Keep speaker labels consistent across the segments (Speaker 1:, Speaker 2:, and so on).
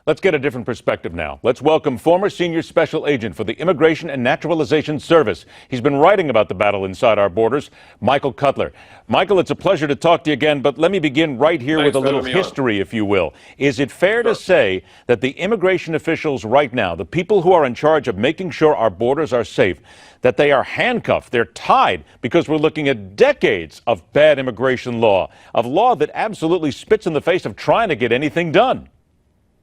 Speaker 1: Let's get a different perspective now. Let's welcome former senior special agent for the Immigration and Naturalization Service. He's been writing about the battle inside our borders, Michael Cutler. Michael, it's a pleasure to talk to you again, but let me begin right here with a little history, if you will. Is it fair to say that the immigration officials right now, the people who are in charge of making sure our borders are safe, that they are handcuffed, they're tied, because we're looking at decades of bad immigration law, of law that absolutely spits in the face of trying to get anything done?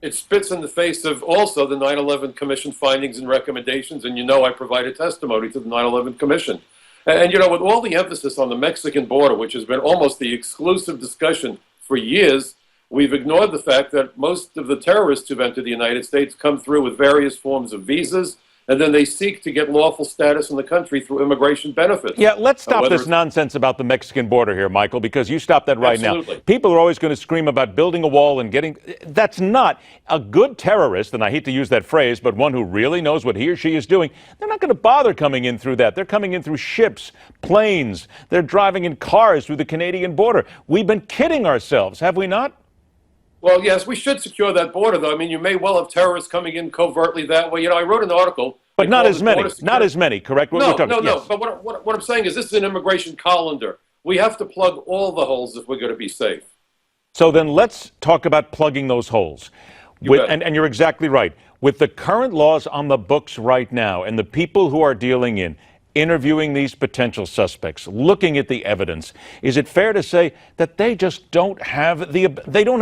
Speaker 2: It spits in the face of also the 9/11 Commission findings and recommendations, and I provided testimony to the 9/11 Commission. And with all the emphasis on the Mexican border, which has been almost the exclusive discussion for years, we've ignored the fact that most of the terrorists who've entered the United States come through with various forms of visas, and then they seek to get lawful status in the country through immigration benefits.
Speaker 1: Yeah, let's stop this nonsense about the Mexican border here, Michael, because you stop that right now. People are always going to scream about building a wall and getting... That's not a good terrorist, and I hate to use that phrase, but one who really knows what he or she is doing. They're not going to bother coming in through that. They're coming in through ships, planes. They're driving in cars through the Canadian border. We've been kidding ourselves, have we not?
Speaker 2: Well, yes, we should secure that border, though. I mean, you may well have terrorists coming in covertly that way. I wrote an article.
Speaker 1: But not as many. Not as many, correct?
Speaker 2: No. But what I'm saying is this is an immigration colander. We have to plug all the holes if we're going to be safe.
Speaker 1: So then let's talk about plugging those holes. And you're exactly right. With the current laws on the books right now and the people who are dealing in, interviewing these potential suspects, looking at the evidence, is it fair to say that they just don't have the ability, they don't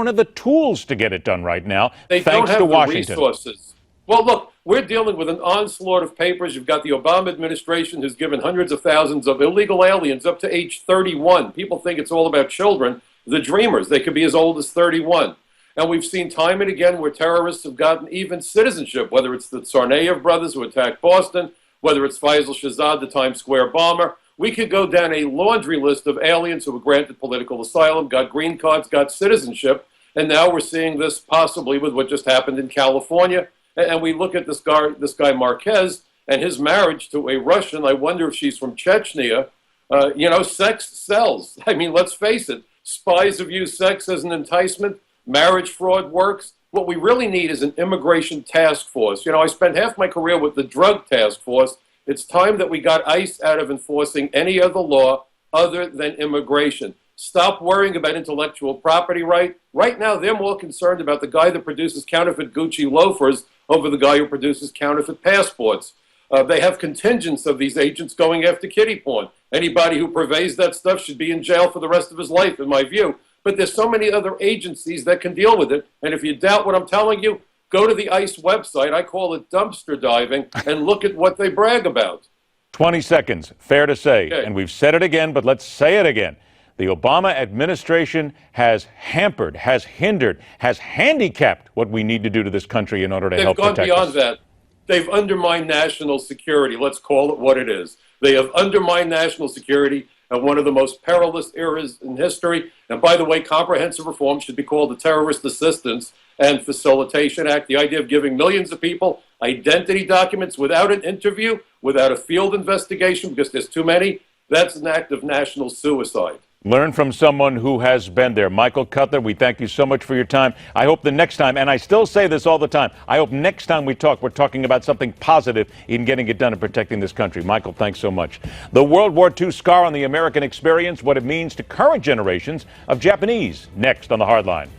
Speaker 1: have the tools to get it done right now, thanks to Washington?
Speaker 2: Resources. Well, look, we're dealing with an onslaught of papers. You've got the Obama administration who's given hundreds of thousands of illegal aliens up to age 31. People think it's all about children, the dreamers. They could be as old as 31. And we've seen time and again where terrorists have gotten even citizenship, whether it's the Tsarnaev brothers who attacked Boston, whether it's Faisal Shahzad, the Times Square bomber. We could go down a laundry list of aliens who were granted political asylum, got green cards, got citizenship, and now we're seeing this possibly with what just happened in California. And we look at this guy Marquez and his marriage to a Russian. I wonder if she's from Chechnya. Sex sells. I mean, let's face it. Spies have used sex as an enticement. Marriage fraud works. What we really need is an immigration task force. I spent half my career with the drug task force. It's time that we got ICE out of enforcing any other law other than immigration. Stop worrying about intellectual property right. Right now, they're more concerned about the guy that produces counterfeit Gucci loafers over the guy who produces counterfeit passports. They have contingents of these agents going after kiddie porn. Anybody who purveys that stuff should be in jail for the rest of his life, in my view. But there's so many other agencies that can deal with it. And if you doubt what I'm telling you, go to the ICE website. I call it dumpster diving, and look at what they brag about.
Speaker 1: 20 seconds, fair to say. Okay. And we've said it again, but let's say it again. The Obama administration has hampered, has hindered, has handicapped what we need to do to this country in order to help protect us.
Speaker 2: They've gone beyond that. They've undermined national security. Let's call it what it is. They have undermined national security at one of the most perilous eras in history. And by the way, comprehensive reform should be called the Terrorist Assistance and Facilitation Act. The idea of giving millions of people identity documents without an interview, without a field investigation, because there's too many, that's an act of national suicide.
Speaker 1: Learn from someone who has been there. Michael Cutler, we thank you so much for your time. I hope the next time, and I still say this all the time, I hope next time we talk, we're talking about something positive in getting it done and protecting this country. Michael, thanks so much. The World War II scar on the American experience, what it means to current generations of Japanese, next on The Hardline.